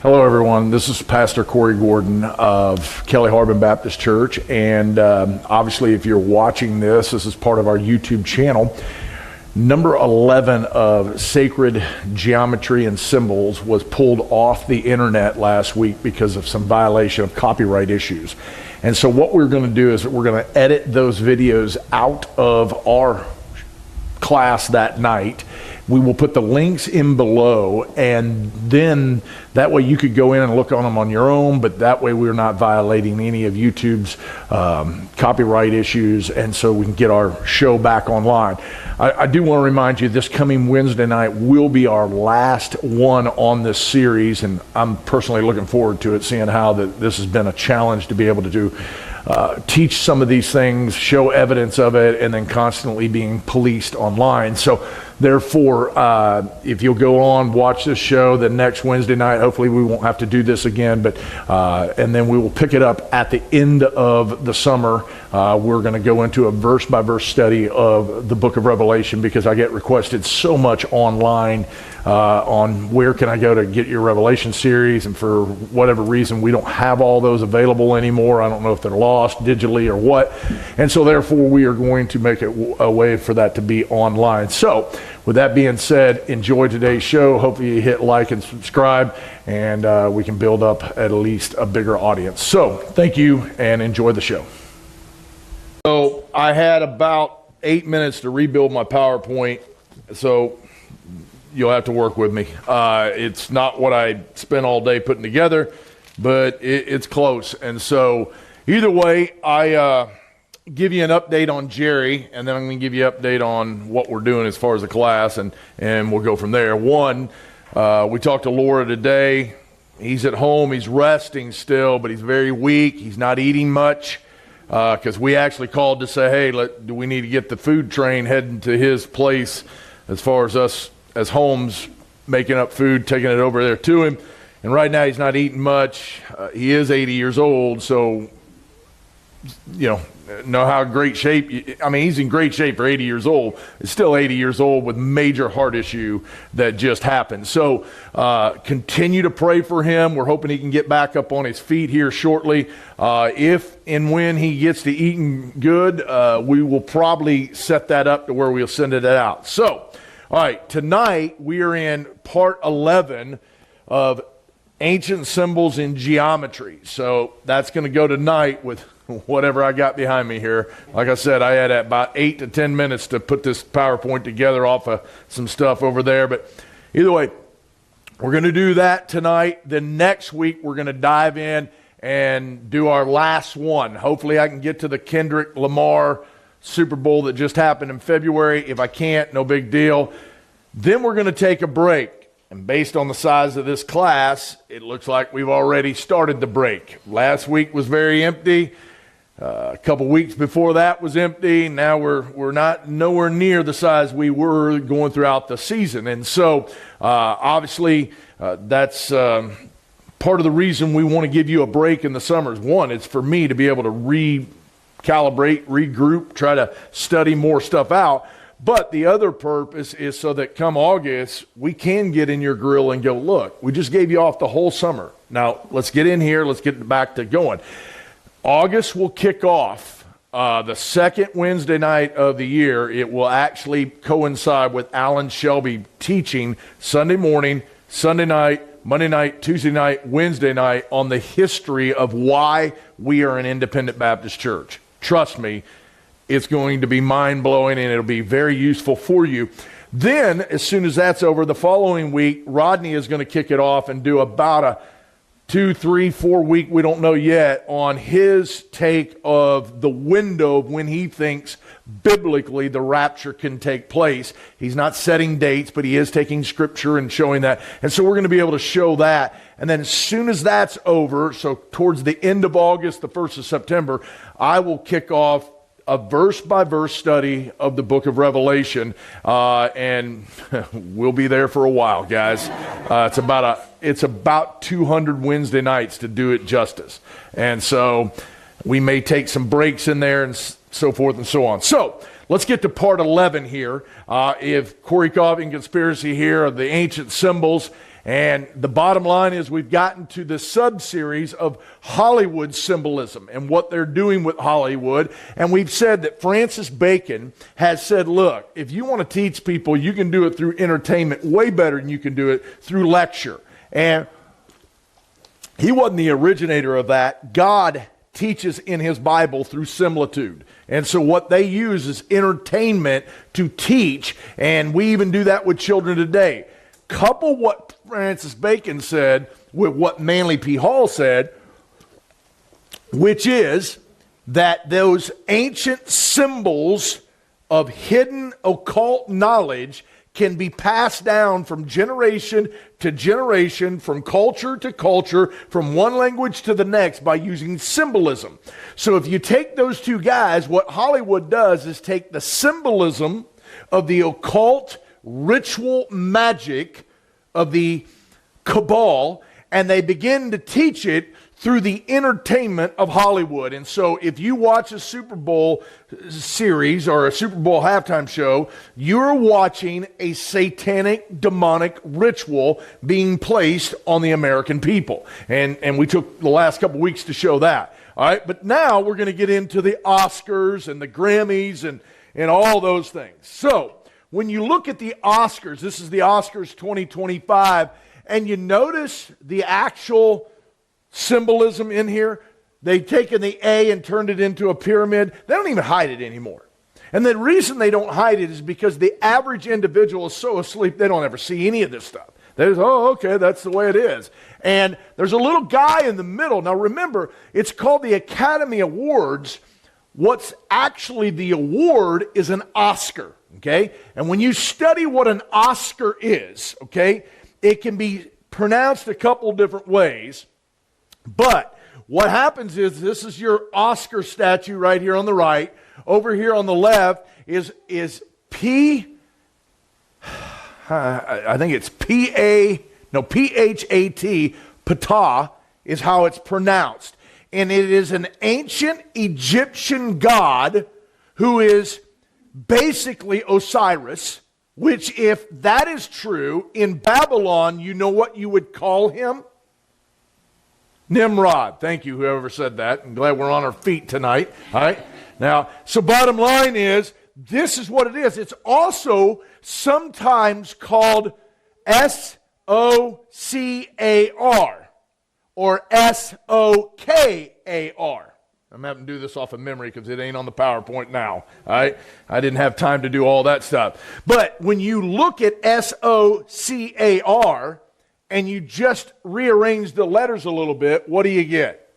Hello, everyone. This is Pastor Corey Gordon of Kelly Harbin Baptist Church, and obviously, if you're watching this is part of our YouTube channel. Number 11 of Sacred Geometry and Symbols was pulled off the internet last week because of some violation of copyright issues. And so what we're going to do is we're going to edit those videos out of our class that night. We will put the links in below, and then that way you could go in and look on them on your own, but that way we're not violating any of YouTube's copyright issues, and so we can get our show back online. I do want to remind you, this coming Wednesday night will be our last one on this series, and I'm personally looking forward to it, seeing how this has been a challenge to be able to do teach some of these things, show evidence of it, and then constantly being policed online. So therefore, if you'll go on, watch this show, the next Wednesday night, hopefully we won't have to do this again, but and then we will pick it up at the end of the summer. We're going to go into a verse-by-verse study of the book of Revelation, because I get requested so much online on where can I go to get your Revelation series, and for whatever reason we don't have all those available anymore. I don't know if they're lost digitally or what, and so therefore we are going to make it a way for that to be online. So with that being said, enjoy today's show. Hopefully you hit like and subscribe, and we can build up at least a bigger audience. So thank you and enjoy the show. So I had about 8 minutes to rebuild my PowerPoint, so you'll have to work with me. It's not what I spent all day putting together, but it's close. And so either way, I give you an update on Jerry, and then I'm going to give you an update on what we're doing as far as the class, and we'll go from there. One, we talked to Laura today. He's at home. He's resting still, but he's very weak. He's not eating much. Because we actually called to say, hey, do we need to get the food train heading to his place as far as us as homes making up food, taking it over there to him. And right now he's not eating much. He is 80 years old, so you know how great shape. He's in great shape for 80 years old. He's still 80 years old with major heart issue that just happened. So continue to pray for him. We're hoping he can get back up on his feet here shortly. If and when he gets to eating good, we will probably set that up to where we'll send it out. So, all right, tonight we are in part 11 of Ancient Symbols in Geometry. So that's going to go tonight with whatever I got behind me here. Like I said, I had about 8 to 10 minutes to put this PowerPoint together off of some stuff over there. But either way, we're going to do that tonight. Then next week, we're going to dive in and do our last one. Hopefully, I can get to the Kendrick Lamar Super Bowl that just happened in February. If I can't, no big deal. Then we're going to take a break. And based on the size of this class, it looks like we've already started the break. Last week was very empty. A couple weeks before that was empty. Now we're not nowhere near the size we were going throughout the season. And so obviously that's part of the reason we want to give you a break in the summers. One, it's for me to be able to recalibrate, regroup, try to study more stuff out. But the other purpose is so that come August, we can get in your grill and go, look, we just gave you off the whole summer. Now let's get in here. Let's get back to going. August will kick off the second Wednesday night of the year. It will actually coincide with Alan Shelby teaching Sunday morning, Sunday night, Monday night, Tuesday night, Wednesday night on the history of why we are an independent Baptist church. Trust me, it's going to be mind-blowing, and it'll be very useful for you. Then, as soon as that's over, the following week, Rodney is going to kick it off and do about a 2, 3, 4 week, we don't know yet, on his take of the window of when he thinks biblically the rapture can take place. He's not setting dates, but he is taking scripture and showing that. And so we're going to be able to show that. And then as soon as that's over, so towards the end of August, the 1st of September, I will kick off a verse-by-verse study of the book of Revelation, and we'll be there for a while, guys. It's about 200 Wednesday nights to do it justice, and so we may take some breaks in there and so forth and so on. So let's get to part 11 here. If Corey Coffey and Conspiracy here are the ancient symbols, And the bottom line is we've gotten to the sub-series of Hollywood symbolism and what they're doing with Hollywood. And we've said that Francis Bacon has said, look, if you want to teach people, you can do it through entertainment way better than you can do it through lecture. And he wasn't the originator of that. God teaches in his Bible through similitude. And so what they use is entertainment to teach, and we even do that with children today. Couple what Francis Bacon said with what Manly P. Hall said, which is that those ancient symbols of hidden occult knowledge can be passed down from generation to generation, from culture to culture, from one language to the next by using symbolism. So if you take those two guys, what Hollywood does is take the symbolism of the occult ritual magic of the cabal, and they begin to teach it through the entertainment of Hollywood. And so if you watch a Super Bowl series or a Super Bowl halftime show, you're watching a satanic, demonic ritual being placed on the American people. And we took the last couple weeks to show that. All right, but now we're going to get into the Oscars and the Grammys and all those things. So when you look at the Oscars, this is the Oscars 2025, and you notice the actual symbolism in here. They've taken the A and turned it into a pyramid. They don't even hide it anymore. And the reason they don't hide it is because the average individual is so asleep they don't ever see any of this stuff. They just, oh, okay, that's the way it is. And there's a little guy in the middle. Now remember, it's called the Academy Awards. What's actually the award is an Oscar, okay? And when you study what an Oscar is, okay, it can be pronounced a couple different ways. But what happens is, this is your Oscar statue right here on the right. Over here on the left is P, I think it's P-H-A-T, Ptah is how it's pronounced. And it is an ancient Egyptian god who is basically Osiris, which, if that is true, in Babylon, you know what you would call him? Nimrod. Thank you, whoever said that. I'm glad we're on our feet tonight. All right. Now, so bottom line is, this is what it is. It's also sometimes called S-O-C-A-R or S-O-K-A-R. I'm having to do this off of memory because it ain't on the PowerPoint now. All right. I didn't have time to do all that stuff. But when you look at S-O-C-A-R, and you just rearrange the letters a little bit, what do you get?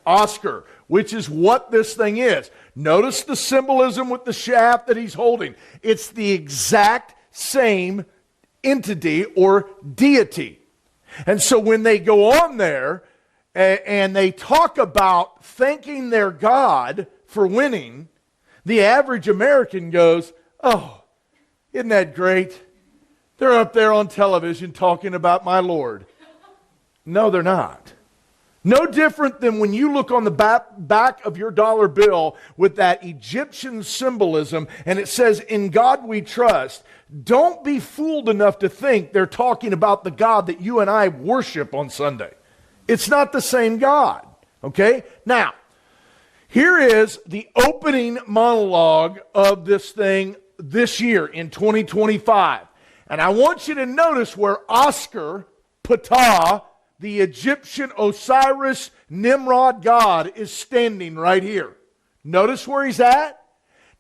Oscar, which is what this thing is. Notice the symbolism with the shaft that he's holding. It's the exact same entity or deity. And so when they go on there and they talk about thanking their God for winning, the average American goes, oh, isn't that great? They're up there on television talking about my Lord. No, they're not. No different than when you look on the back of your dollar bill with that Egyptian symbolism and it says, "In God we trust." Don't be fooled enough to think they're talking about the God that you and I worship on Sunday. It's not the same God. Okay? Now, here is the opening monologue of this thing this year in 2025. And I want you to notice where Oscar, Ptah, the Egyptian Osiris Nimrod god, is standing right here. Notice where he's at?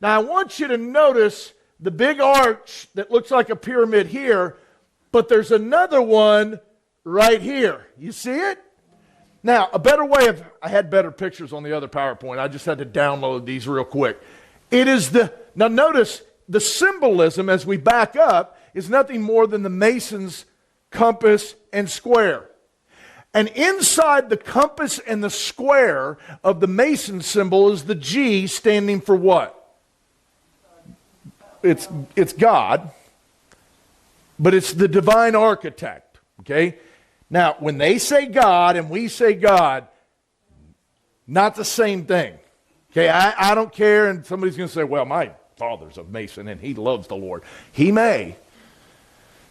Now I want you to notice the big arch that looks like a pyramid here, but there's another one right here. You see it? Now, a better way of, I had better pictures on the other PowerPoint. I just had to download these real quick. Now notice the symbolism as we back up is nothing more than the Mason's compass and square. And inside the compass and the square of the Mason symbol is the G, standing for what? It's God, but it's the divine architect, okay? Now, when they say God and we say God, not the same thing, okay? I don't care, and somebody's going to say, well, my father's a Mason and he loves the Lord. He may.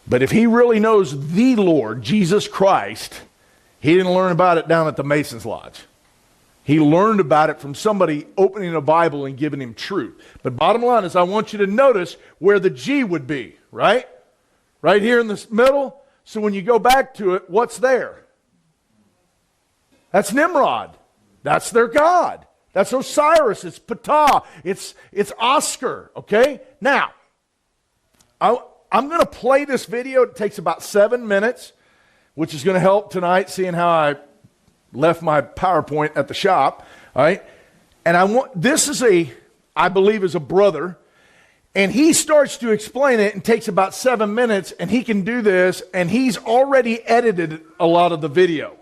But if he really knows the Lord, Jesus Christ, he didn't learn about it down at the Mason's Lodge. He learned about it from somebody opening a Bible and giving him truth. But bottom line is, I want you to notice where the G would be, right? Right here in the middle. So when you go back to it, what's there? That's Nimrod. That's their god. That's Osiris. It's Ptah. It's Oscar, okay? Now, I'm going to play this video. It takes about 7 minutes, which is going to help tonight, seeing how I left my PowerPoint at the shop, all right? And I believe is a brother, and he starts to explain it and takes about 7 minutes, and he can do this, and he's already edited a lot of the video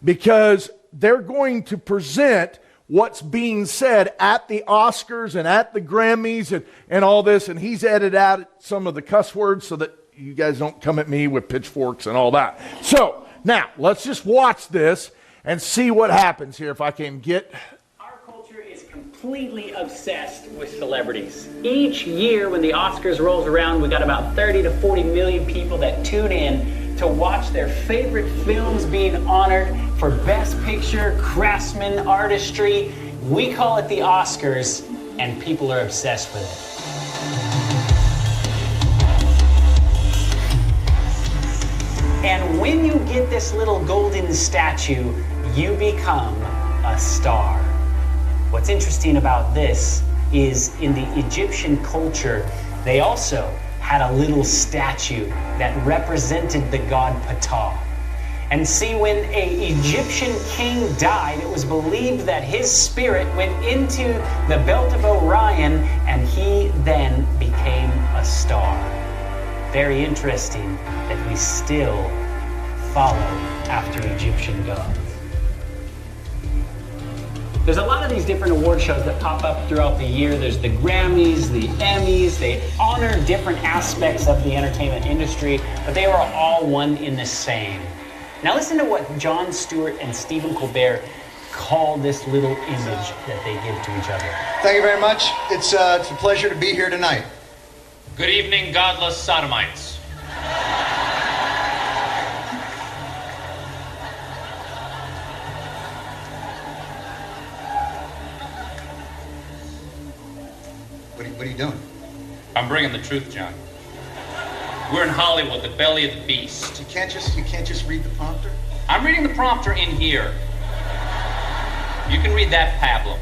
because they're going to present what's being said at the Oscars and at the Grammys and all this, and he's edited out some of the cuss words so that you guys don't come at me with pitchforks and all that. So, now, let's just watch this and see what happens here if I can get... Our culture is completely obsessed with celebrities. Each year when the Oscars rolls around, we got about 30 to 40 million people that tune in to watch their favorite films being honored for Best Picture, Craftsman, Artistry. We call it the Oscars, and people are obsessed with it. And when you get this little golden statue, you become a star. What's interesting about this is in the Egyptian culture, they also had a little statue that represented the god Ptah. And see, when an Egyptian king died, it was believed that his spirit went into the belt of Orion, and he then became a star. Very interesting that we still follow after Egyptian gods. There's a lot of these different award shows that pop up throughout the year. There's the Grammys, the Emmys. They honor different aspects of the entertainment industry, but they are all one in the same. Now listen to what Jon Stewart and Stephen Colbert call this little image that they give to each other. Thank you very much. It's a pleasure to be here tonight. Good evening, godless sodomites. What are you doing? I'm bringing the truth, John. We're in Hollywood, the belly of the beast. You can't just read the prompter? I'm reading the prompter in here. You can read that pablum.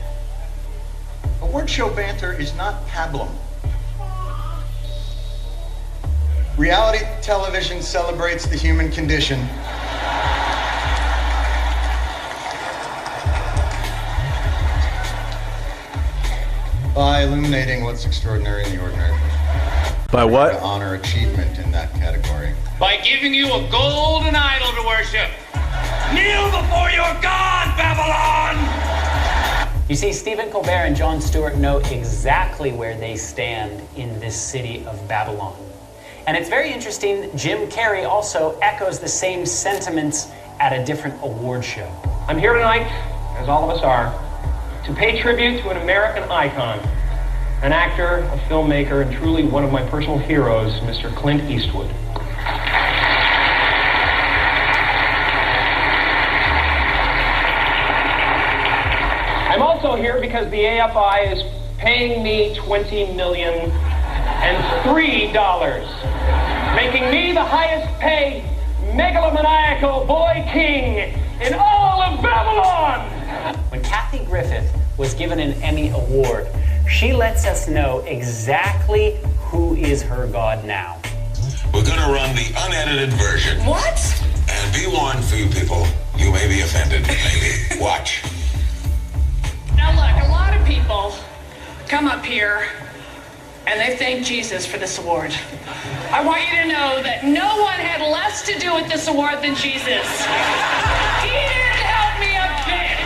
Award show banter is not pablum. Reality television celebrates the human condition. By illuminating what's extraordinary in the ordinary. By what? To honor achievement in that category. By giving you a golden idol to worship. Kneel before your God, Babylon! You see, Stephen Colbert and Jon Stewart know exactly where they stand in this city of Babylon. And it's very interesting, Jim Carrey also echoes the same sentiments at a different award show. I'm here tonight, as all of us are, to pay tribute to an American icon, an actor, a filmmaker, and truly one of my personal heroes, Mr. Clint Eastwood. I'm also here because the AFI is paying me $20 million and $3, making me the highest paid megalomaniacal boy king in all of Babylon! When Kathy Griffith was given an Emmy Award, she lets us know exactly who is her God now. We're gonna run the unedited version. What? And be warned for you people, you may be offended, maybe. Watch. Now look, a lot of people come up here and they thank Jesus for this award. I want you to know that no one had less to do with this award than Jesus. He didn't help me a bit.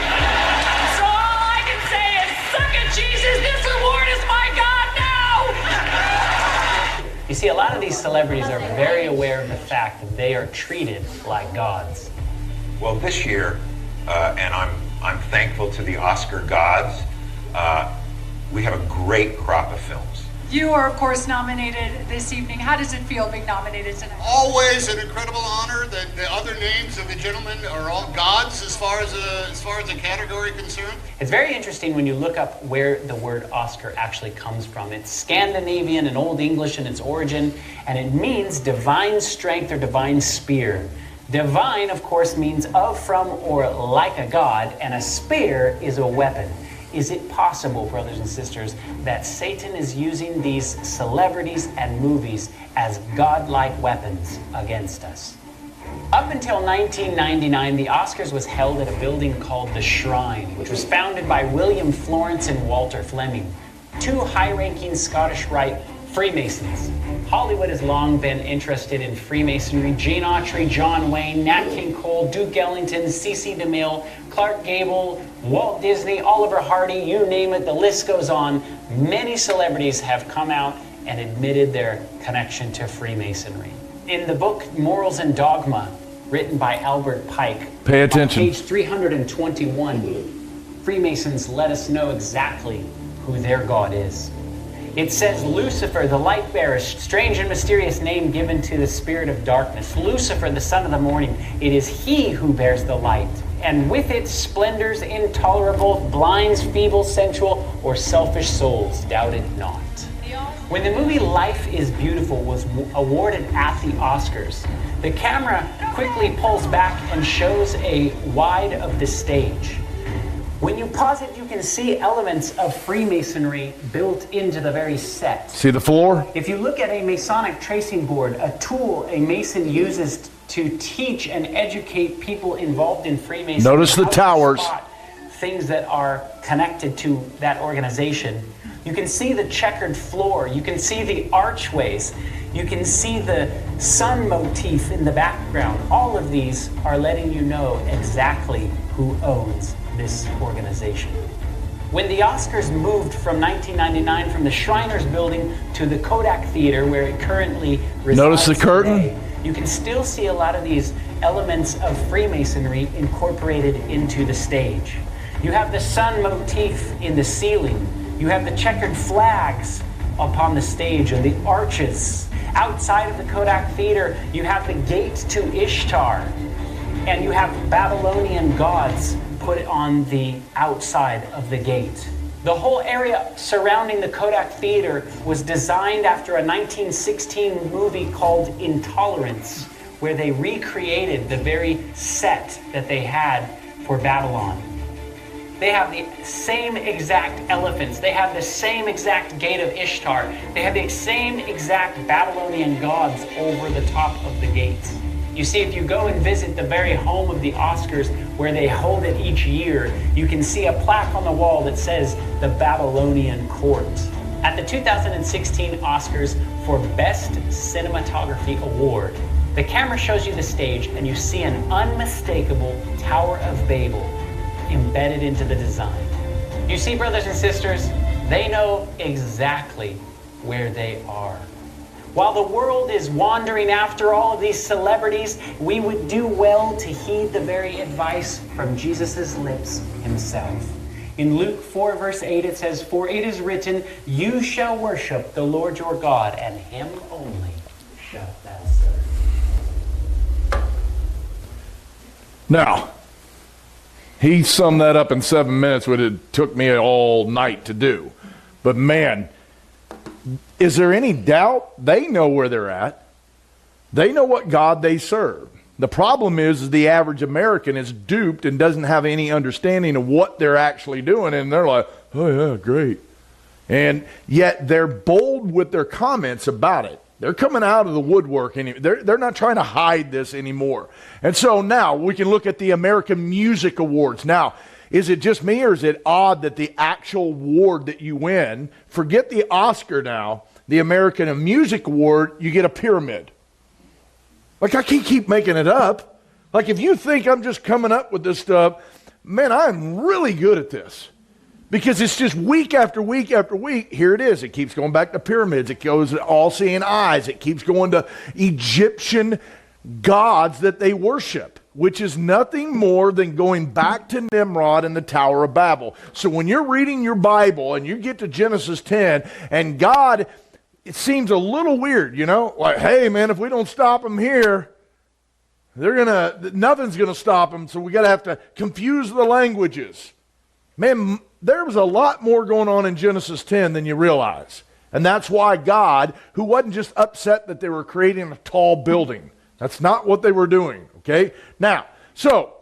So all I can say is, suck it, Jesus, this award is my God now! You see, a lot of these celebrities are very aware of the fact that they are treated like gods. Well, this year, and I'm thankful to the Oscar gods, we have a great crop of films. You are, of course, nominated this evening. How does it feel being nominated tonight? Always an incredible honor. The other names of the gentlemen are all gods as far as the category concerned. It's very interesting when you look up where the word Oscar actually comes from. It's Scandinavian and Old English in its origin, and it means divine strength or divine spear. Divine, of course, means of, from, or like a god, and a spear is a weapon. Is it possible, brothers and sisters, that Satan is using these celebrities and movies as godlike weapons against us? Up until 1999, the Oscars was held at a building called the Shrine, which was founded by William Florence and Walter Fleming, two high-ranking Scottish Rite Freemasons. Hollywood has long been interested in Freemasonry. Gene Autry, John Wayne, Nat King Cole, Duke Ellington, C.C. DeMille, Clark Gable, Walt Disney, Oliver Hardy, you name it, the list goes on. Many celebrities have come out and admitted their connection to Freemasonry. In the book Morals and Dogma, written by Albert Pike, pay attention. On page 321, Freemasons let us know exactly who their God is. It says Lucifer, the light bearer, strange and mysterious name given to the spirit of darkness. Lucifer, the son of the morning, it is he who bears the light. And with its splendors intolerable, blinds feeble, sensual, or selfish souls, doubt it not. When the movie Life is Beautiful was awarded at the Oscars, the camera quickly pulls back and shows a wide of the stage. When you pause it, you can see elements of Freemasonry built into the very set. See the floor? If you look at a Masonic tracing board, a tool a Mason uses to teach and educate people involved in Freemasonry. Notice the towers. Things that are connected to that organization. You can see the checkered floor. You can see the archways. You can see the sun motif in the background. All of these are letting you know exactly who owns this organization. When the Oscars moved from 1999 from the Shriners Building to the Kodak Theater, where it currently resides notice the curtain today, you can still see a lot of these elements of Freemasonry incorporated into the stage. You have the sun motif in the ceiling. You have the checkered flags upon the stage and the arches. Outside of the Kodak Theater, you have the gate to Ishtar, and you have Babylonian gods put on the outside of the gate. The whole area surrounding the Kodak Theater was designed after a 1916 movie called Intolerance, where they recreated the very set that they had for Babylon. They have the same exact elephants. They have the same exact gate of Ishtar. They have the same exact Babylonian gods over the top of the gates. You see, if you go and visit the very home of the Oscars, where they hold it each year, you can see a plaque on the wall that says the Babylonian Court. At the 2016 Oscars for Best Cinematography Award, the camera shows you the stage and you see an unmistakable Tower of Babel embedded into the design. You see, brothers and sisters, they know exactly where they are. While the world is wandering after all of these celebrities, we would do well to heed the very advice from Jesus' lips himself. In Luke 4 verse 8 it says, "For it is written, you shall worship the Lord your God, and him only shalt thou serve." Now, he summed that up in 7 minutes, what it took me all night to do. But man, is there any doubt? They know where they're at. They know what God they serve. The problem is the average American is duped and doesn't have any understanding of what they're actually doing, and they're like, oh yeah, great. And yet they're bold with their comments about it. They're coming out of the woodwork, and they're not trying to hide this anymore. And so now we can look at the American Music Awards. Now, is it just me, or is it odd that the actual award that you win, forget the Oscar now, the American Music Award, you get a pyramid? Like, I can't keep making it up. Like, if you think I'm just coming up with this stuff, man, I'm really good at this. Because it's just week after week after week, here it is. It keeps going back to pyramids. It goes to all-seeing eyes. It keeps going to Egyptian gods that they worship, which is nothing more than going back to Nimrod and the Tower of Babel. So when you're reading your Bible and you get to Genesis 10 and God it seems a little weird, you know? Like, hey, man, if we don't stop them here, nothing's going to stop them, so we got to have to confuse the languages. Man, there was a lot more going on in Genesis 10 than you realize. And that's why God, who wasn't just upset that they were creating a tall building. That's not what they were doing, okay? Now, so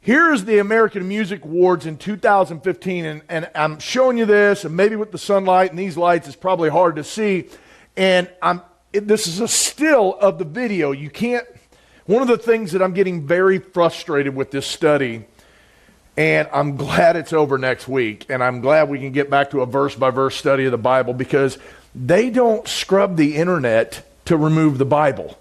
here's the American Music Awards in 2015, and I'm showing you this, and maybe with the sunlight and these lights, it's probably hard to see. And this is a still of the video. You can't. One of the things that I'm getting very frustrated with this study, and I'm glad it's over next week, and I'm glad we can get back to a verse-by-verse study of the Bible, because they don't scrub the internet to remove the Bible.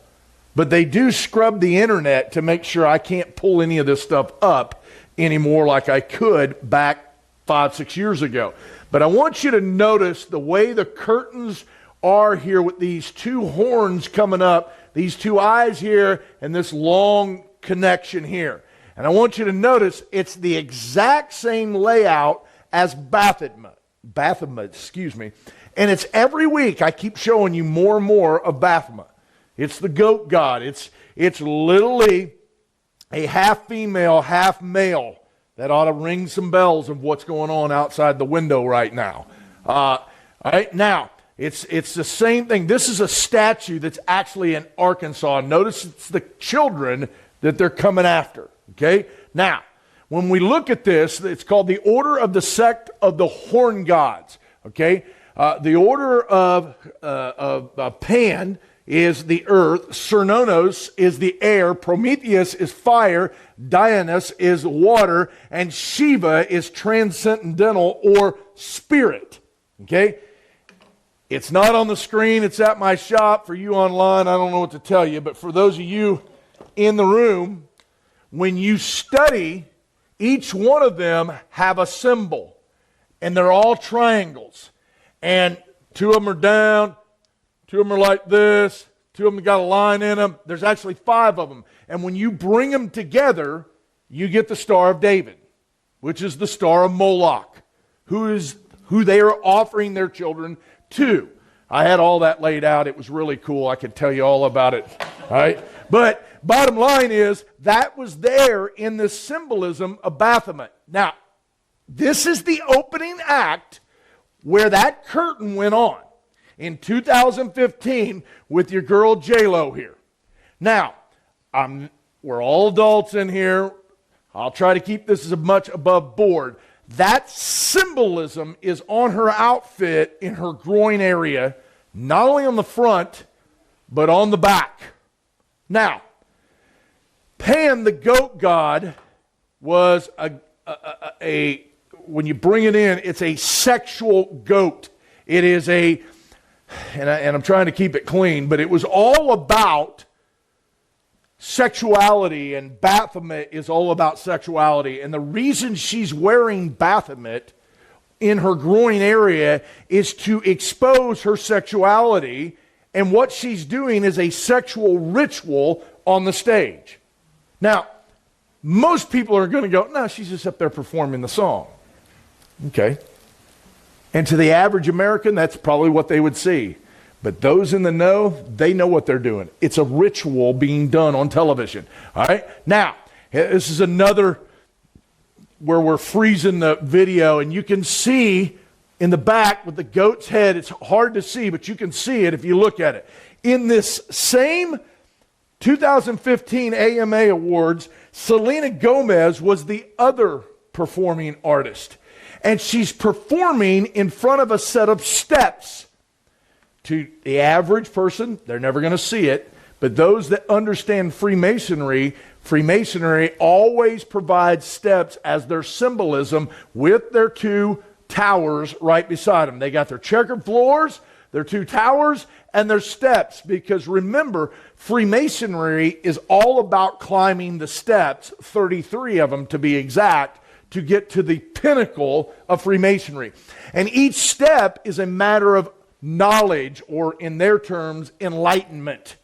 But they do scrub the internet to make sure I can't pull any of this stuff up anymore like I could back 5-6 years ago. But I want you to notice the way the curtains are here with these two horns coming up, these two eyes here, and this long connection here. And I want you to notice it's the exact same layout as Baphomet, and it's every week I keep showing you more and more of Baphomet. It's the goat god. It's literally a half female, half male. That ought to ring some bells of what's going on outside the window right now. All right, now it's the same thing. This is a statue that's actually in Arkansas. Notice it's the children that they're coming after. Okay? Now, when we look at this, it's called the Order of the Sect of the Horn Gods. Okay? The order of Pan is the earth, Cernunnos is the air, Prometheus is fire, Dionysus is water, and Shiva is transcendental or spirit. Okay? It's not on the screen, it's at my shop. For you online, I don't know what to tell you, but for those of you in the room, when you study, each one of them have a symbol, and they're all triangles. And two of them are down, two of them are like this, two of them got a line in them. There's actually 5 of them. And when you bring them together, you get the Star of David, which is the Star of Moloch, who they are offering their children to. I had all that laid out. It was really cool. I could tell you all about it. All right? But bottom line is, that was there in the symbolism of Baphomet. Now, this is the opening act where that curtain went on in 2015 with your girl J-Lo here. Now, we're all adults in here. I'll try to keep this as much above board. That symbolism is on her outfit in her groin area, not only on the front, but on the back. Now, Pan, the goat god, was when you bring it in, it's a sexual goat. It is and I'm trying to keep it clean, but it was all about sexuality, and Baphomet is all about sexuality. And the reason she's wearing Baphomet in her groin area is to expose her sexuality, and what she's doing is a sexual ritual on the stage. Now, most people are going to go, no, she's just up there performing the song. Okay. And to the average American, that's probably what they would see. But those in the know, they know what they're doing. It's a ritual being done on television. All right? Now, this is another where we're freezing the video, and you can see in the back with the goat's head, it's hard to see, but you can see it if you look at it. In this same 2015 AMA Awards, Selena Gomez was the other performing artist. And she's performing in front of a set of steps. To the average person, they're never going to see it, but those that understand Freemasonry always provides steps as their symbolism with their 2 towers right beside them. They got their checkered floors, their 2 towers, and their steps, because remember, Freemasonry is all about climbing the steps, 33 of them to be exact, to get to the pinnacle of Freemasonry. And each step is a matter of knowledge, or in their terms, enlightenment.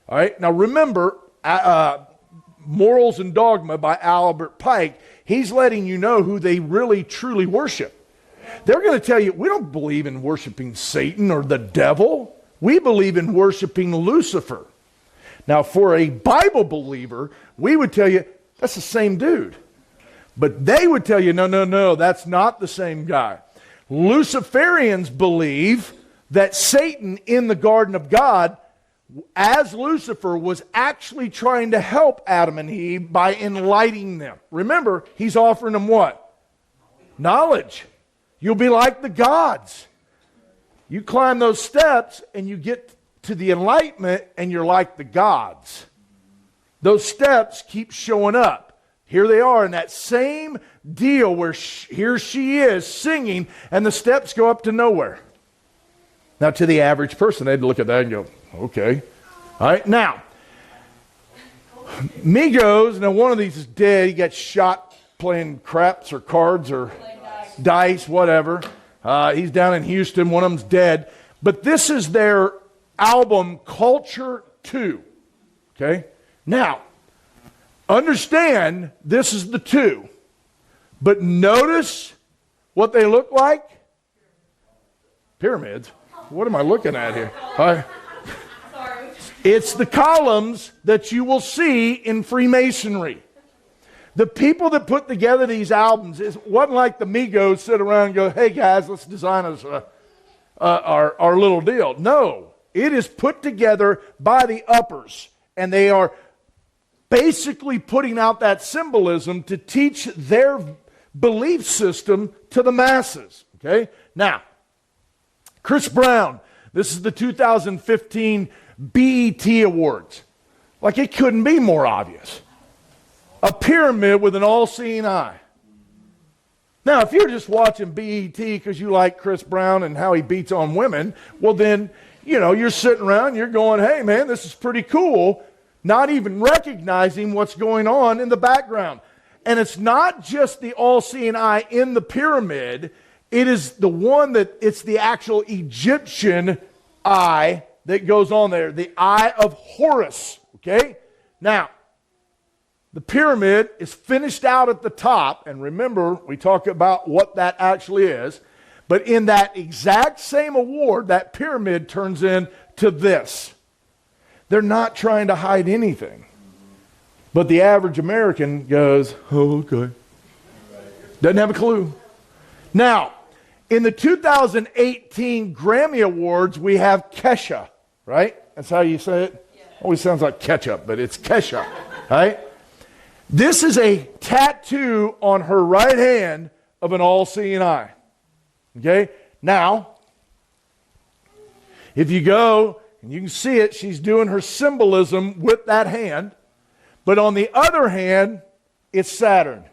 All right. Now remember, Morals and Dogma by Albert Pike. He's letting you know who they really truly worship. They're going to tell you, we don't believe in worshiping Satan or the devil. We believe in worshiping Lucifer. Now, for a Bible believer, we would tell you, that's the same dude. But they would tell you, no, that's not the same guy. Luciferians believe that Satan in the Garden of God, as Lucifer, was actually trying to help Adam and Eve by enlightening them. Remember, he's offering them what? Knowledge. You'll be like the gods. You climb those steps and you get to the enlightenment and you're like the gods. Those steps keep showing up. Here they are in that same deal where here she is singing and the steps go up to nowhere. Now, to the average person, they'd look at that and go, okay. All right, now, Migos, now one of these is dead. He got shot playing craps or cards or dice, whatever. He's down in Houston. One of them's dead. But this is their album, Culture 2. Okay? Now, understand this is the 2. But notice what they look like. Pyramids. What am I looking at here? It's the columns that you will see in Freemasonry. The people that put together these albums, it wasn't like the Migos sit around and go, hey guys, let's design us our little deal. No, it is put together by the uppers. And they are basically putting out that symbolism to teach their belief system to the masses. Okay? Now, Chris Brown, this is the 2015 BET Awards. Like, it couldn't be more obvious. A pyramid with an all-seeing eye. Now, if you're just watching BET because you like Chris Brown and how he beats on women, well then, you know, you're sitting around, you're going, hey man, this is pretty cool, not even recognizing what's going on in the background. And it's not just the all-seeing eye in the pyramid, it is the one that, it's the actual Egyptian eye that goes on there, the eye of Horus, okay? Now, the pyramid is finished out at the top, and remember, we talk about what that actually is, but in that exact same award, that pyramid turns into this. They're not trying to hide anything. But the average American goes, oh, okay. Doesn't have a clue. Now, in the 2018 Grammy Awards, we have Kesha, right? That's how you say it? Yeah. Always sounds like ketchup, but it's Kesha, right? This is a tattoo on her right hand of an all-seeing eye. Okay? Now, if you go, and you can see it, she's doing her symbolism with that hand. But on the other hand, it's Saturn.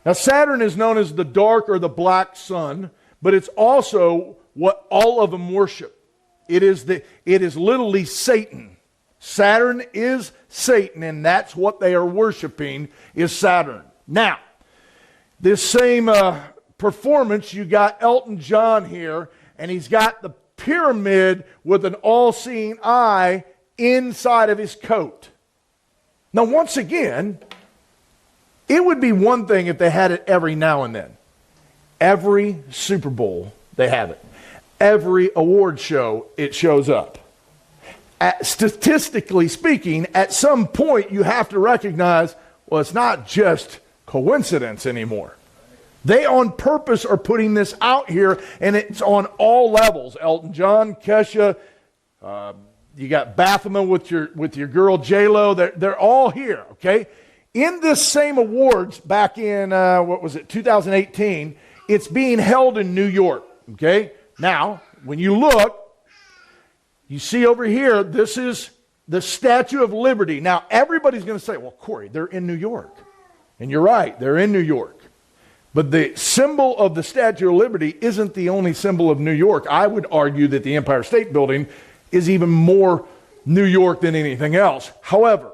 Now, Saturn is known as the dark or the black sun, but it's also what all of them worship. It is literally Satan. Saturn is Satan, and that's what they are worshiping, is Saturn. Now, this same performance, you got Elton John here, and he's got the pyramid with an all-seeing eye inside of his coat. Now, once again, it would be one thing if they had it every now and then. Every Super Bowl, they have it. Every award show, it shows up. Statistically speaking, at some point you have to recognize, well, it's not just coincidence anymore. They on purpose are putting this out here, and it's on all levels. Elton John, Kesha, you got Baphomet with your girl J-Lo. They're all here, okay? In this same awards back in, 2018, it's being held in New York, okay? Now, when you look, you see over here, this is the Statue of Liberty. Now, everybody's going to say, well, Corey, they're in New York. And you're right, they're in New York. But the symbol of the Statue of Liberty isn't the only symbol of New York. I would argue that the Empire State Building is even more New York than anything else. However,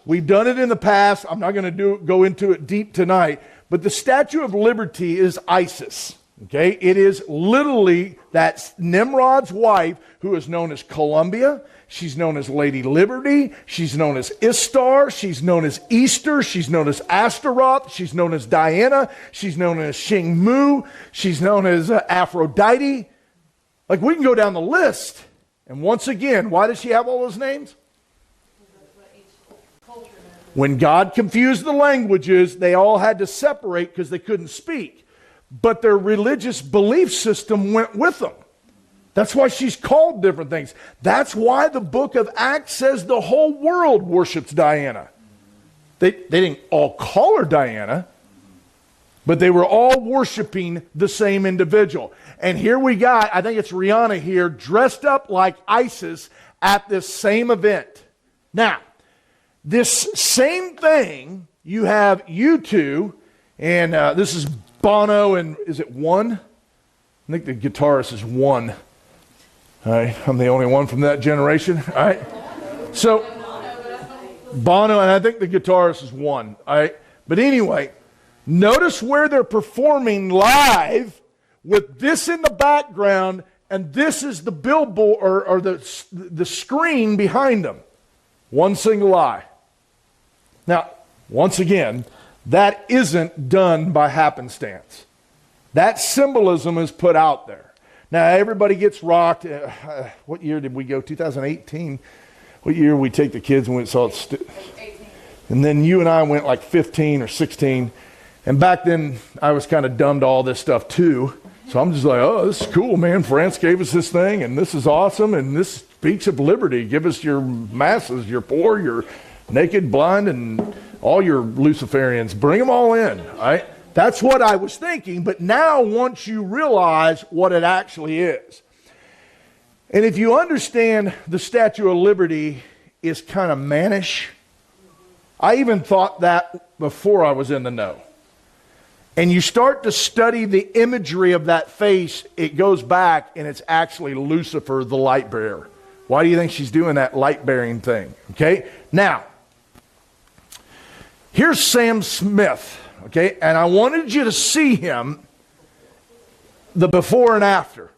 we've done it in the past. I'm not going to go into it deep tonight. But the Statue of Liberty is Isis. Okay, it is literally that Nimrod's wife, who is known as Columbia. She's known as Lady Liberty. She's known as Istar. She's known as Easter. She's known as Astaroth. She's known as Diana. She's known as Shing Mu. She's known as Aphrodite. Like, we can go down the list. And once again, why does she have all those names? When God confused the languages, they all had to separate because they couldn't speak. But their religious belief system went with them. That's why she's called different things. That's why the book of Acts says the whole world worships Diana. They didn't all call her Diana, but they were all worshiping the same individual. And here we got, I think it's Rihanna here, dressed up like Isis at this same event. Now, this same thing, you have U2, and this is Bono, and is it One? I think the guitarist is One. All right, I'm the only one from that generation. All right, so Bono, and I think the guitarist is One. All right, but anyway, notice where they're performing live with this in the background, and this is the billboard or the screen behind them. One single eye. Now, once again, that isn't done by happenstance. That symbolism is put out there. Now, everybody gets rocked. What year did we go? 2018. What year we take the kids and we saw it? And then you and I went like 15 or 16. And back then, I was kind of dumb to all this stuff too. So I'm just like, oh, this is cool, man. France gave us this thing, and this is awesome, and this speaks of liberty. Give us your masses, your poor, your naked, blind, and all your Luciferians. Bring them all in, all right? That's what I was thinking, but now once you realize what it actually is, and if you understand the Statue of Liberty is kind of mannish, I even thought that before I was in the know. And you start to study the imagery of that face, it goes back and it's actually Lucifer, the light bearer. Why do you think she's doing that light bearing thing? Okay, now, here's Sam Smith. Okay, and I wanted you to see him, the before and after.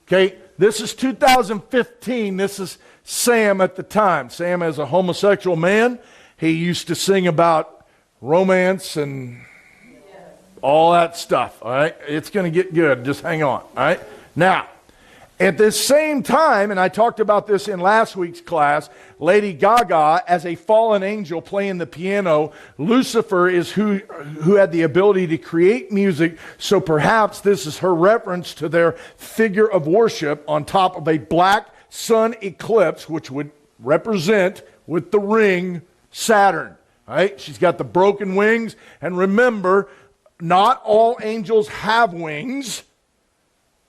Okay, this is 2015. This is Sam at the time. Sam is a homosexual man. He used to sing about romance and all that stuff. All right, it's going to get good. Just hang on. All right, now, at the same time, and I talked about this in last week's class, Lady Gaga, as a fallen angel playing the piano, Lucifer is who had the ability to create music, so perhaps this is her reference to their figure of worship on top of a black sun eclipse, which would represent, with the ring, Saturn. All right? She's got the broken wings, and remember, not all angels have wings,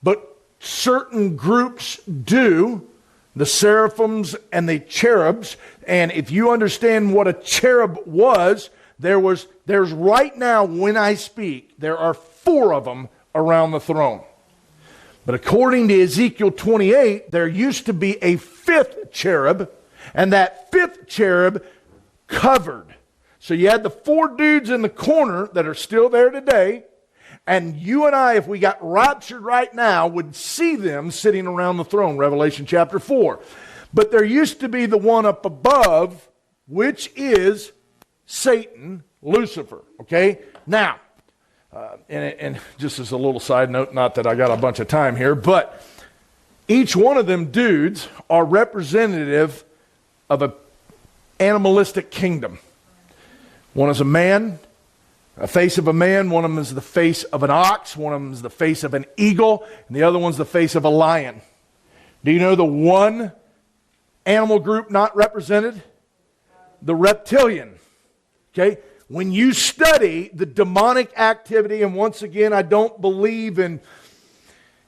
but certain groups do, the seraphims and the cherubs. And if you understand what a cherub was, there's right now when I speak, there are 4 of them around the throne. But according to Ezekiel 28, there used to be a 5th cherub, and that 5th cherub covered. So you had the 4 dudes in the corner that are still there today. And you and I, if we got raptured right now, would see them sitting around the throne, Revelation chapter 4. But there used to be the one up above, which is Satan, Lucifer. Okay? Now, and just as a little side note, not that I got a bunch of time here, but each one of them dudes are representative of an animalistic kingdom. One is a man, a face of a man. One of them is the face of an ox. One of them is the face of an eagle. And the other one's the face of a lion. Do you know the one animal group not represented? The reptilian. Okay? When you study the demonic activity, and once again, I don't believe in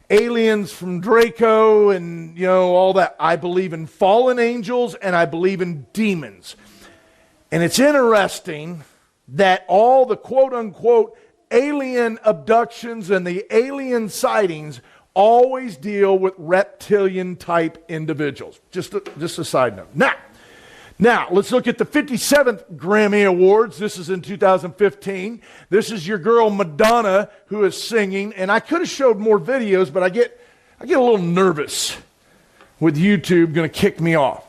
aliens from Draco and, all that. I believe in fallen angels and I believe in demons. And it's interesting that all the quote-unquote alien abductions and the alien sightings always deal with reptilian-type individuals. Just a side note. Now, let's look at the 57th Grammy Awards. This is in 2015. This is your girl Madonna who is singing. And I could have showed more videos, but I get a little nervous with YouTube going to kick me off.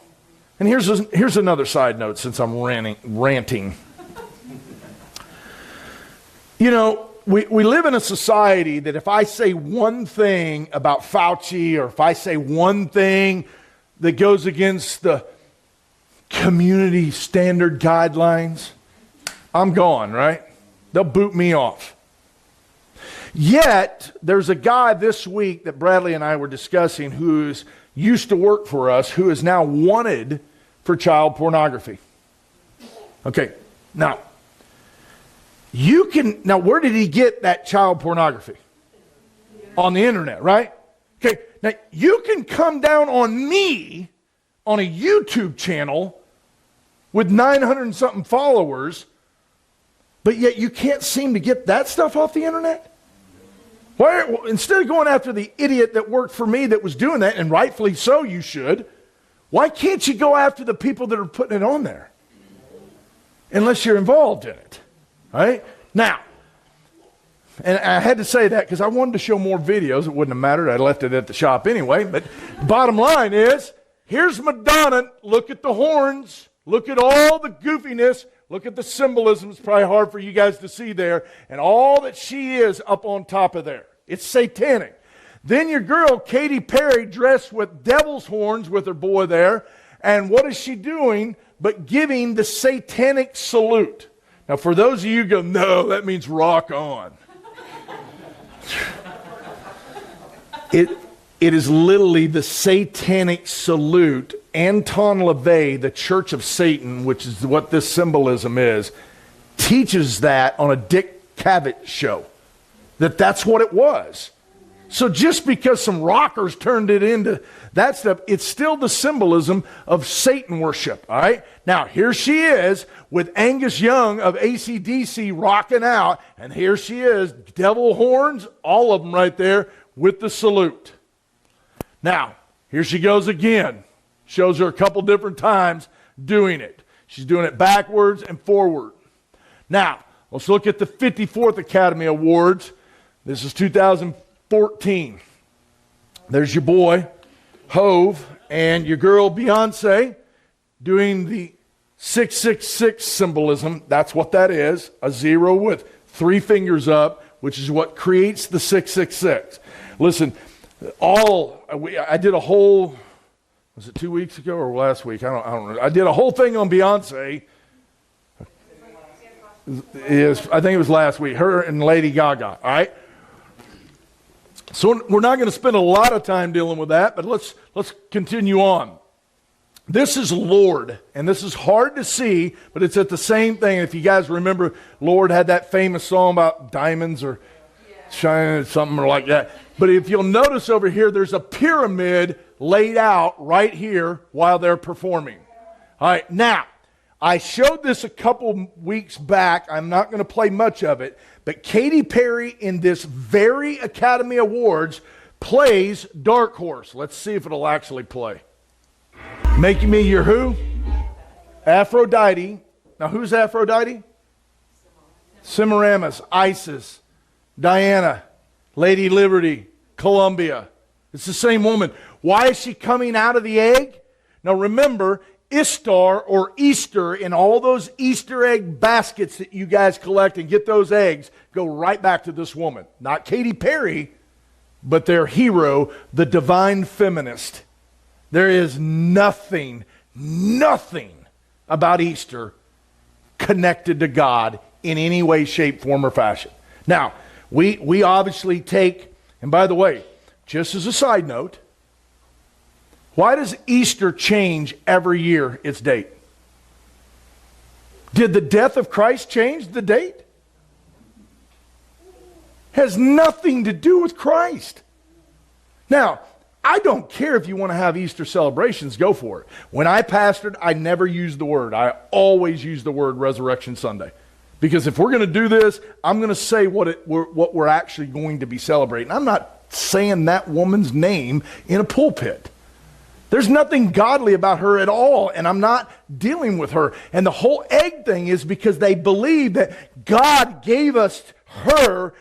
And here's another side note since I'm ranting. We live in a society that if I say one thing about Fauci, or if I say one thing that goes against the community standard guidelines, I'm gone, right? They'll boot me off. Yet, there's a guy this week that Bradley and I were discussing who's used to work for us, who is now wanted for child pornography. Okay, now, where did he get that child pornography? On the internet, right? Okay, now you can come down on me on a YouTube channel with 900 and something followers, but yet you can't seem to get that stuff off the internet? Why, instead of going after the idiot that worked for me that was doing that, and rightfully so you should, why can't you go after the people that are putting it on there? Unless you're involved in it, right? Now, and I had to say that because I wanted to show more videos. It wouldn't have mattered. I left it at the shop anyway. But bottom line is, here's Madonna. Look at the horns. Look at all the goofiness. Look at the symbolism. It's probably hard for you guys to see there. And all that she is up on top of there. It's satanic. Then your girl, Katy Perry, dressed with devil's horns with her boy there. And what is she doing but giving the satanic salute? Now, for those of you who go, no, that means rock on. It is literally the satanic salute. Anton LaVey, the Church of Satan, which is what this symbolism is, teaches that on a Dick Cavett show. That's what it was. So just because some rockers turned it into that stuff, it's still the symbolism of Satan worship, all right? Now, here she is with Angus Young of AC/DC rocking out, and here she is, devil horns, all of them right there with the salute. Now, here she goes again. Shows her a couple different times doing it. She's doing it backwards and forward. Now, let's look at the 54th Academy Awards. This is 2014. There's your boy, Hove, and your girl, Beyonce, doing the 666 symbolism. That's what that is, a zero with 3 fingers up, which is what creates the 666. Listen, I did a whole, was it 2 weeks ago or last week? I don't know. I did a whole thing on Beyonce. I think it was last week, her and Lady Gaga, all right? So we're not going to spend a lot of time dealing with that, but let's continue on. This is Lord, and this is hard to see, but it's at the same thing. If you guys remember, Lord had that famous song about diamonds or shining, something or like that. But if you'll notice over here, there's a pyramid laid out right here while they're performing. All right, now, I showed this a couple weeks back. I'm not going to play much of it, but Katy Perry in this very Academy Awards plays Dark Horse. Let's see if it'll actually play. Making me your who? Aphrodite. Now, who's Aphrodite? Semiramis, Isis, Diana, Lady Liberty, Columbia. It's the same woman. Why is she coming out of the egg? Now, remember, Ishtar or Easter in all those Easter egg baskets that you guys collect and get those eggs go right back to this woman. Not Katy Perry, but their hero, the divine feminist. There is nothing about Easter connected to God in any way, shape, form, or fashion. Now, we obviously take, and by the way, just as a side note, why does Easter change every year its date? Did the death of Christ change the date? Has nothing to do with Christ. Now, I don't care if you want to have Easter celebrations, go for it. When I pastored, I never used the word. I always used the word Resurrection Sunday. Because if we're going to do this, I'm going to say what we're actually going to be celebrating. I'm not saying that woman's name in a pulpit. There's nothing godly about her at all, and I'm not dealing with her. And the whole egg thing is because they believe that God gave us her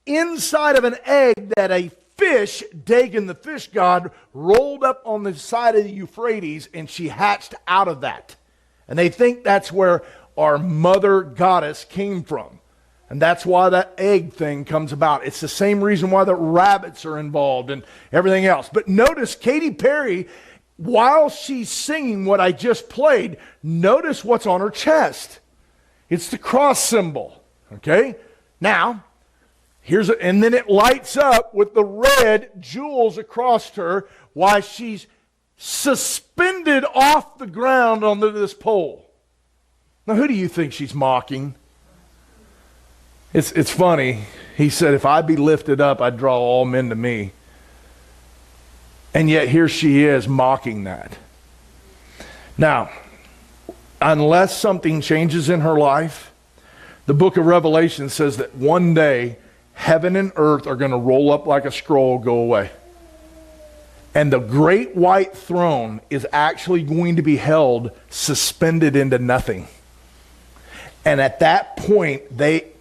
inside of an egg that a fish, Dagon the fish god, rolled up on the side of the Euphrates, and she hatched out of that. And they think that's where our mother goddess came from. And that's why that egg thing comes about. It's the same reason why the rabbits are involved and everything else. But notice Katy Perry, while she's singing what I just played, notice what's on her chest. It's the cross symbol. Okay? Now, and then it lights up with the red jewels across her while she's suspended off the ground onto this pole. Now, who do you think she's mocking? It's funny. He said, if I be lifted up, I'd draw all men to me. And yet here she is mocking that. Now, unless something changes in her life, the book of Revelation says that one day heaven and earth are going to roll up like a scroll, go away. And the great white throne is actually going to be held suspended into nothing. And at that point,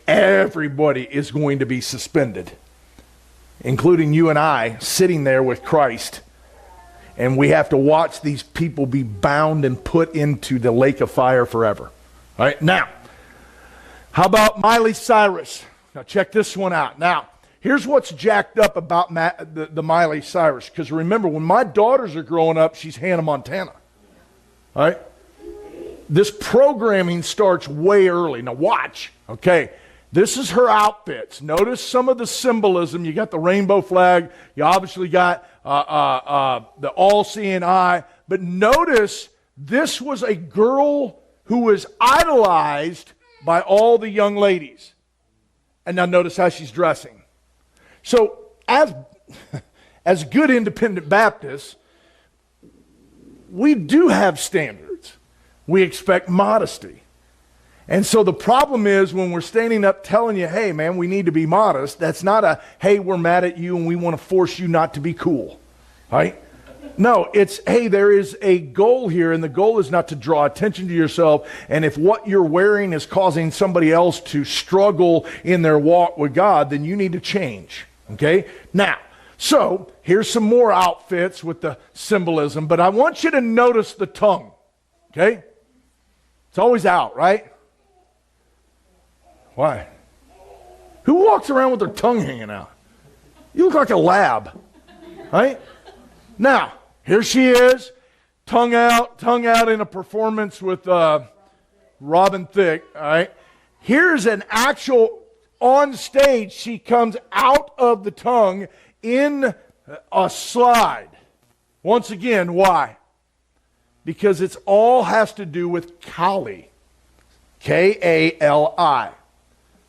everybody is going to be suspended, including you and I sitting there with Christ. And we have to watch these people be bound and put into the lake of fire forever. All right, now, how about Miley Cyrus? Now check this one out. Now, here's what's jacked up about the Miley Cyrus. Because remember, when my daughters are growing up, she's Hannah Montana. All right? This programming starts way early. Now watch. Okay. This is her outfits. Notice some of the symbolism. You got the rainbow flag. You obviously got the all-seeing eye. But notice this was a girl who was idolized by all the young ladies. And now notice how she's dressing. So as good independent Baptists, we do have standards. We expect modesty. And so the problem is when we're standing up telling you, hey man, we need to be modest, that's not a, hey, we're mad at you and we want to force you not to be cool. Right? No, it's, hey, there is a goal here, and the goal is not to draw attention to yourself. And if what you're wearing is causing somebody else to struggle in their walk with God, then you need to change. Okay? Now, so here's some more outfits with the symbolism, but I want you to notice the tongue. Okay? It's always out, right? Why? Who walks around with their tongue hanging out? You look like a lab, right? Now, here she is, tongue out in a performance with Robin Thicke, all right? Here's an actual, on stage, she comes out of the tongue in a slide. Once again, why? Because it's all has to do with Kali, K-A-L-I.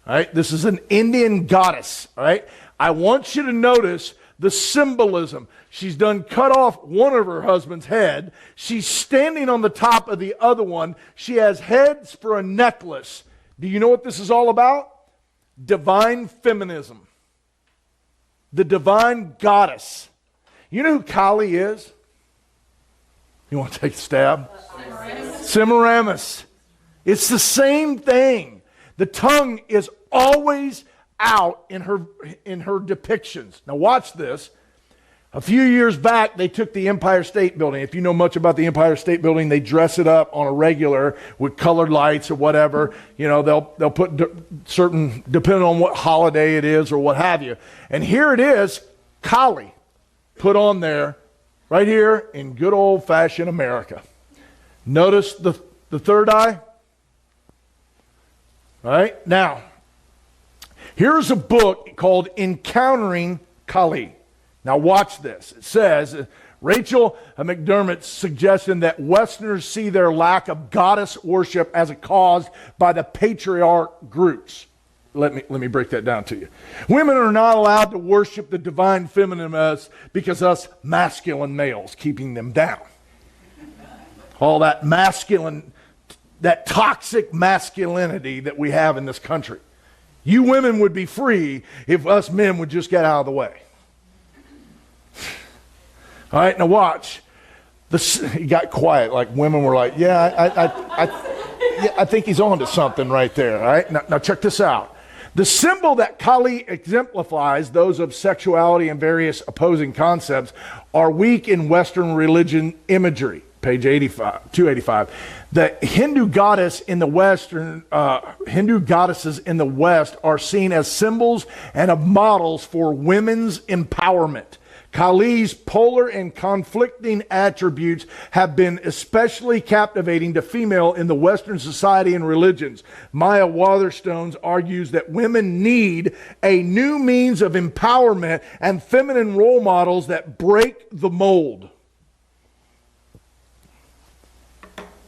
All right, this is an Indian goddess. All right, I want you to notice the symbolism. She's done cut off one of her husband's head. She's standing on the top of the other one. She has heads for a necklace. Do you know what this is all about? Divine feminism. The divine goddess. You know who Kali is? You want to take a stab? Semiramis. It's the same thing. The tongue is always out in her depictions. Now watch this. A few years back, they took the Empire State Building. If you know much about the Empire State Building, they dress it up on a regular with colored lights or whatever. You know, they'll put certain, depending on what holiday it is or what have you. And here it is, Kali, put on there, right here in good old-fashioned America. Notice the third eye? All right, now, here's a book called Encountering Kali. Now watch this. It says, Rachel McDermott's suggestion that Westerners see their lack of goddess worship as caused by the patriarch groups. Let me break that down to you. Women are not allowed to worship the divine feminine because us masculine males keeping them down. All that masculine, that toxic masculinity that we have in this country. You women would be free if us men would just get out of the way. All right, now watch. He got quiet, like women were like, yeah, I think he's on to something right there. All right, now check this out. The symbol that Kali exemplifies, those of sexuality and various opposing concepts, are weak in Western religion imagery. page 85, 285. The Hindu goddess in the Western, Hindu goddesses in the West are seen as symbols and of models for women's empowerment. Kali's polar and conflicting attributes have been especially captivating to female in the Western society and religions. Maya Waterstones argues that women need a new means of empowerment and feminine role models that break the mold.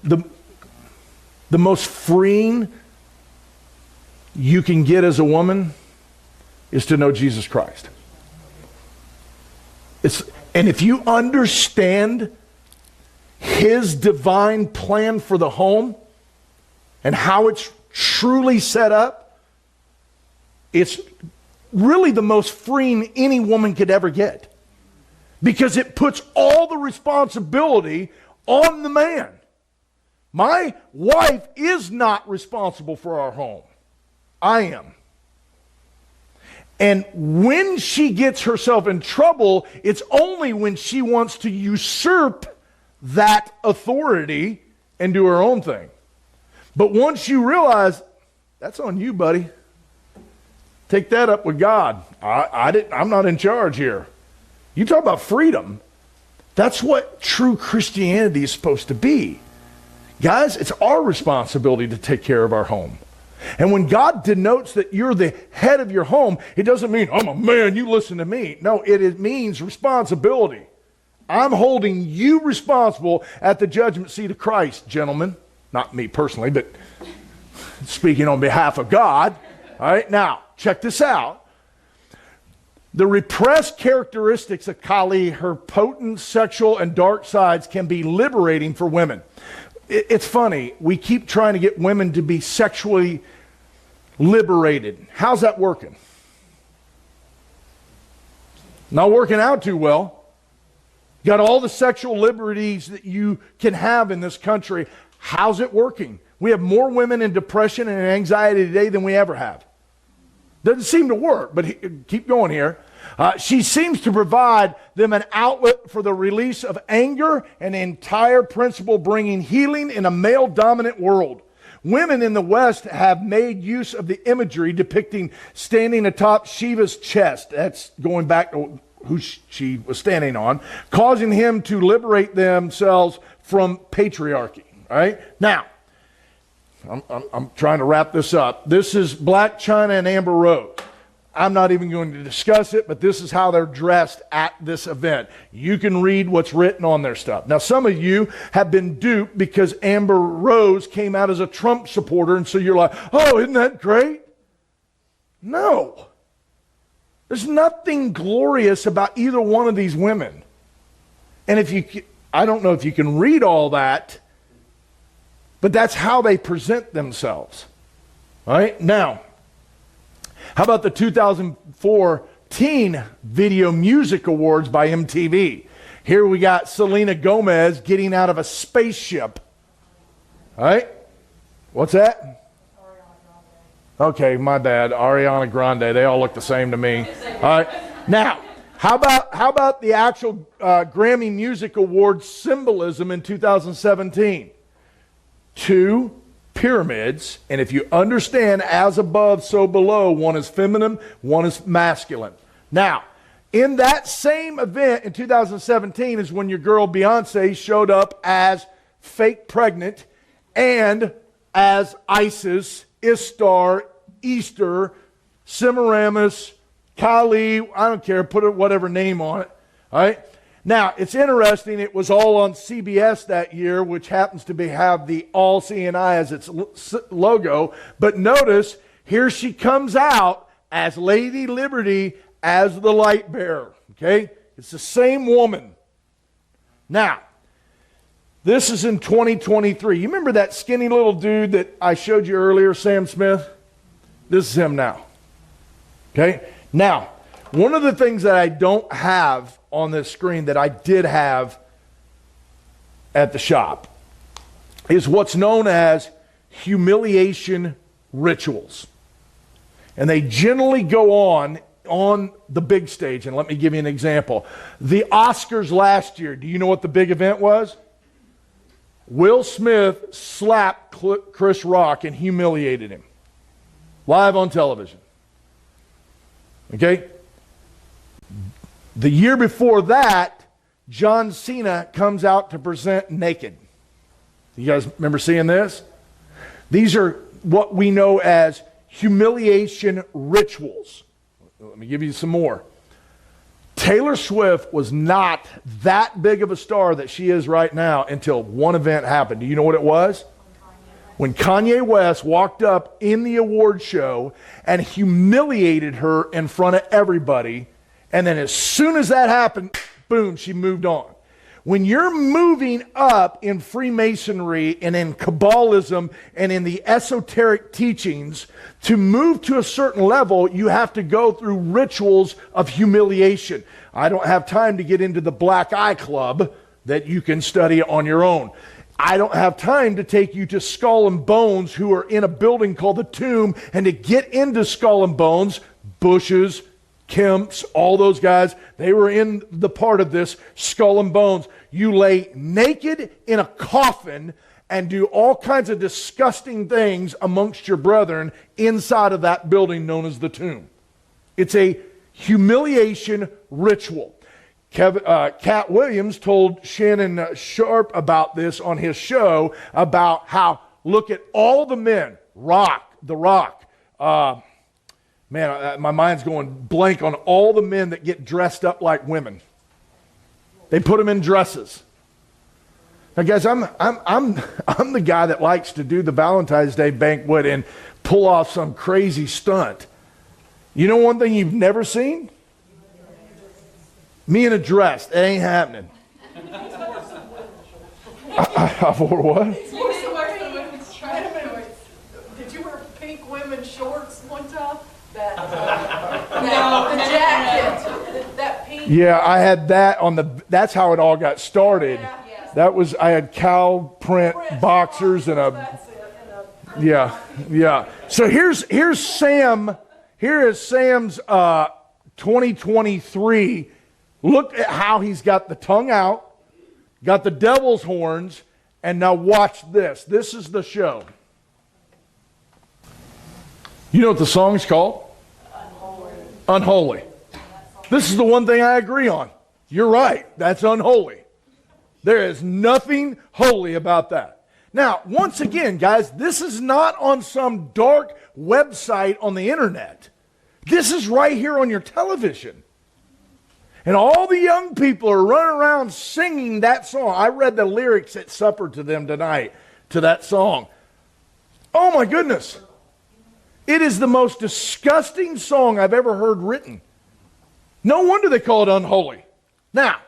The most freeing you can get as a woman is to know Jesus Christ. And if you understand his divine plan for the home and how it's truly set up, it's really the most freeing any woman could ever get. Because it puts all the responsibility on the man. My wife is not responsible for our home. I am. And when she gets herself in trouble, it's only when she wants to usurp that authority and do her own thing. But once you realize, that's on you, buddy. Take that up with God. I'm not in charge here. You talk about freedom. That's what true Christianity is supposed to be. Guys, it's our responsibility to take care of our home. And when God denotes that you're the head of your home, it doesn't mean, I'm a man, you listen to me. No, it means responsibility. I'm holding you responsible at the judgment seat of Christ, gentlemen. Not me personally, but speaking on behalf of God. All right, now, check this out. The repressed characteristics of Kali, her potent sexual and dark sides, can be liberating for women. It's funny, we keep trying to get women to be sexually liberated. How's that working? Not working out too well. Got all the sexual liberties that you can have in this country. How's it working? We have more women in depression and anxiety today than we ever have. Doesn't seem to work, but keep going here. She seems to provide them an outlet for the release of anger, an entire principle bringing healing in a male-dominant world. Women in the West have made use of the imagery depicting standing atop Shiva's chest. That's going back to who she was standing on, causing him to liberate themselves from patriarchy. All right? Now, I'm trying to wrap this up. This is Black China and Amber Rose. I'm not even going to discuss it, but this is how they're dressed at this event. You can read what's written on their stuff. Now, some of you have been duped because Amber Rose came out as a Trump supporter, and so you're like, oh, isn't that great? No. There's nothing glorious about either one of these women. And I don't know if you can read all that, but that's how they present themselves. All right? Now, how about the 2014 Video Music Awards by MTV? Here we got Selena Gomez getting out of a spaceship. All right? What's that? Okay, my bad. Ariana Grande. They all look the same to me. All right. Now, how about the actual Grammy Music Awards Symbolism in 2017? 2 pyramids, and if you understand as above, so below, one is feminine, one is masculine. Now, in that same event in 2017 is when your girl Beyonce showed up as fake pregnant and as Isis, Istar, Easter, Semiramis, Kali, I don't care, put whatever name on it. All right? Now, it's interesting, it was all on CBS that year, which happens to have the All CNI as its logo. But notice, here she comes out as Lady Liberty, as the light bearer. Okay? It's the same woman. Now, this is in 2023. You remember that skinny little dude that I showed you earlier, Sam Smith? This is him now. Okay? Now, one of the things that I don't have on this screen that I did have at the shop is what's known as humiliation rituals. And they generally go on the big stage. And let me give you an example. The Oscars last year, do you know what the big event was? Will Smith slapped Chris Rock and humiliated him. Live on television. Okay? The year before that, John Cena comes out to present naked. You guys remember seeing this? These are what we know as humiliation rituals. Let me give you some more. Taylor Swift was not that big of a star that she is right now until one event happened. Do you know what it was? When Kanye West walked up in the award show and humiliated her in front of everybody, and then as soon as that happened, boom, she moved on. When you're moving up in Freemasonry and in Kabbalism and in the esoteric teachings, to move to a certain level, you have to go through rituals of humiliation. I don't have time to get into the Black Eye Club that you can study on your own. I don't have time to take you to Skull and Bones, who are in a building called the Tomb, and to get into Skull and Bones, Bushes, Kemps, all those guys, they were in the part of this Skull and Bones. You lay naked in a coffin and do all kinds of disgusting things amongst your brethren inside of that building known as the Tomb. It's a humiliation ritual. Cat Williams told Shannon Sharp about this on his show, about how, look at all the men, The Rock, man, my mind's going blank on all the men that get dressed up like women. They put them in dresses. Now, guys, I'm the guy that likes to do the Valentine's Day banquet and pull off some crazy stunt. You know one thing you've never seen? Me in a dress. It ain't happening. I wore what? Did you wear pink women's shorts one time? No, the jacket. That pink. Yeah, I had that on the. That's how it all got started. Yeah. That was, I had cow print boxers and a. Yeah. So here's Sam. Here is Sam's 2023. Look at how he's got the tongue out, got the devil's horns, and now watch this. This is the show. You know what the song's called? Unholy. This is the one thing I agree on. You're right. That's unholy. There is nothing holy about that. Now, once again, guys, this is not on some dark website on the internet. This is right here on your television. And all the young people are running around singing that song. I read the lyrics at supper to them tonight to that song. Oh my goodness. It is the most disgusting song I've ever heard written. No wonder they call it unholy. Now,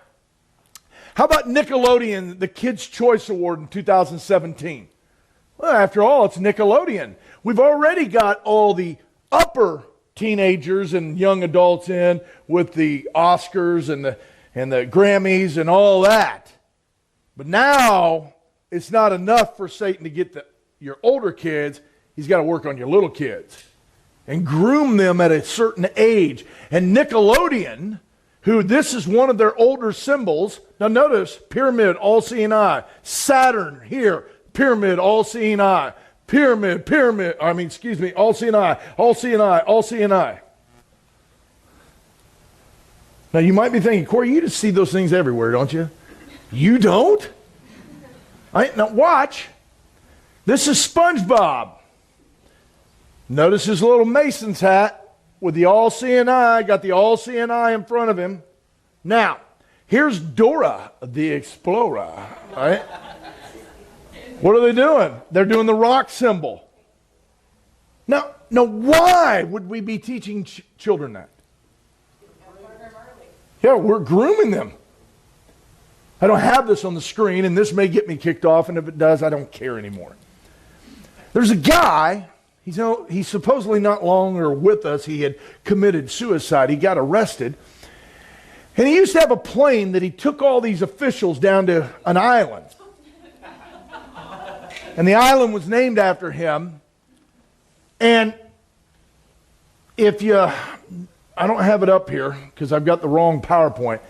how about Nickelodeon, the Kids' Choice Award in 2017? Well, after all, it's Nickelodeon. We've already got all the upper teenagers and young adults in with the Oscars and the Grammys and all that. But now, it's not enough for Satan to get your older kids. He's got to work on your little kids and groom them at a certain age. And Nickelodeon, who this is one of their older symbols. Now notice, pyramid, all seeing eye. Saturn here, pyramid, all seeing eye. Pyramid, all seeing eye, all seeing eye, all seeing eye. Now you might be thinking, Corey, you just see those things everywhere, don't you? You don't? Now watch. This is SpongeBob. Notice his little Mason's hat with the all-seeing eye. Got the all-seeing eye in front of him. Now, here's Dora the Explorer. Right? What are they doing? They're doing the rock symbol. Now why would we be teaching children that? Yeah, we're grooming them. I don't have this on the screen, and this may get me kicked off, and if it does, I don't care anymore. There's a guy, he's supposedly not longer with us. He had committed suicide. He got arrested. And he used to have a plane that he took all these officials down to an island. And the island was named after him. And I don't have it up here because I've got the wrong PowerPoint.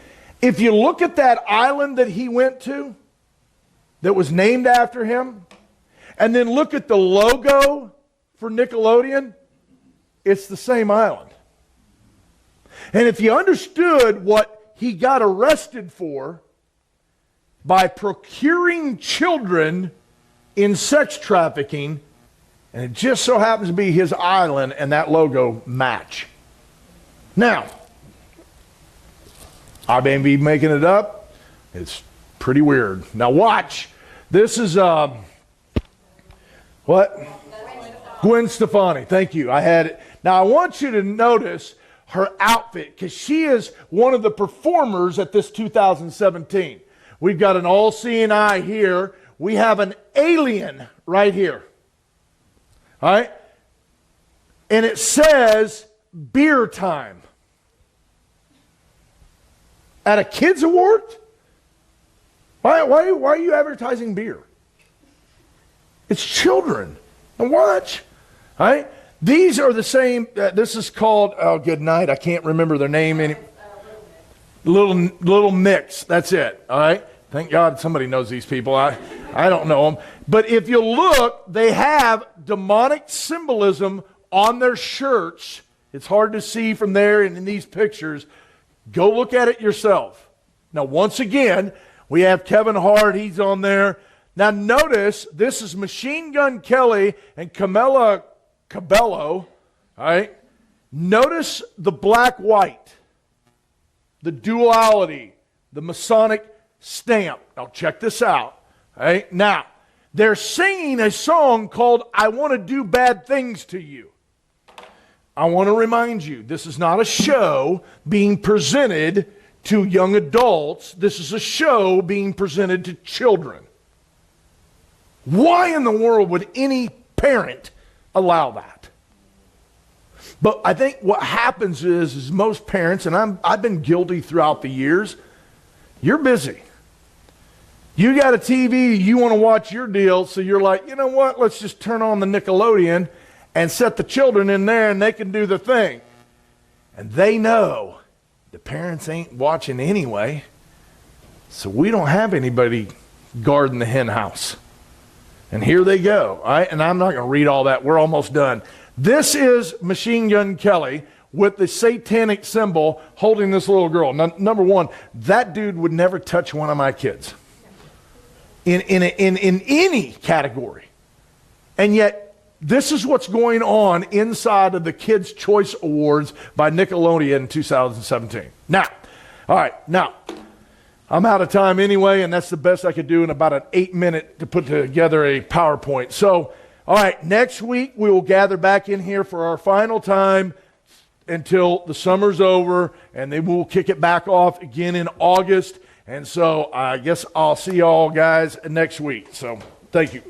If you look at that island that he went to, that was named after him. And then look at the logo for Nickelodeon. It's the same island. And if you understood what he got arrested for by procuring children in sex trafficking, and it just so happens to be his island and that logo match. Now, I may be making it up. It's pretty weird. Now watch. This is, what? Gwen Stefani. Thank you. I had it. Now I want you to notice her outfit, because she is one of the performers at this 2017. We've got an all-seeing eye here. We have an alien right here. All right? And it says beer time. At a kids award? Why are you advertising beer? It's children. And watch. All right? These are the same. This is called, oh, good night. I can't remember their name. Little Mix. That's it. All right? Thank God somebody knows these people. I don't know them. But if you look, they have demonic symbolism on their shirts. It's hard to see from there and in these pictures. Go look at it yourself. Now, once again, we have Kevin Hart. He's on there. Now, notice this is Machine Gun Kelly and Camila Cabello. All right? Notice the black-white, the duality, the Masonic stamp. Now, check this out. All right? Now, they're singing a song called I Want to Do Bad Things to You. I want to remind you, this is not a show being presented to young adults. This is a show being presented to children. Why in the world would any parent allow that? But I think what happens is most parents, and I've been guilty throughout the years, you're busy. You got a TV, you want to watch your deal, so you're like, you know what, let's just turn on the Nickelodeon and set the children in there and they can do the thing. And they know the parents ain't watching anyway, so we don't have anybody guarding the hen house. And here they go. All right? And I'm not going to read all that. We're almost done. This is Machine Gun Kelly with the satanic symbol holding this little girl. Now, number one, that dude would never touch one of my kids in any category. And yet, this is what's going on inside of the Kids' Choice Awards by Nickelodeon in 2017. Now, all right, now, I'm out of time anyway, and that's the best I could do in about an 8-minute to put together a PowerPoint. So, all right, next week we will gather back in here for our final time until the summer's over, and then we'll kick it back off again in August. And so I guess I'll see y'all guys next week. So, thank you.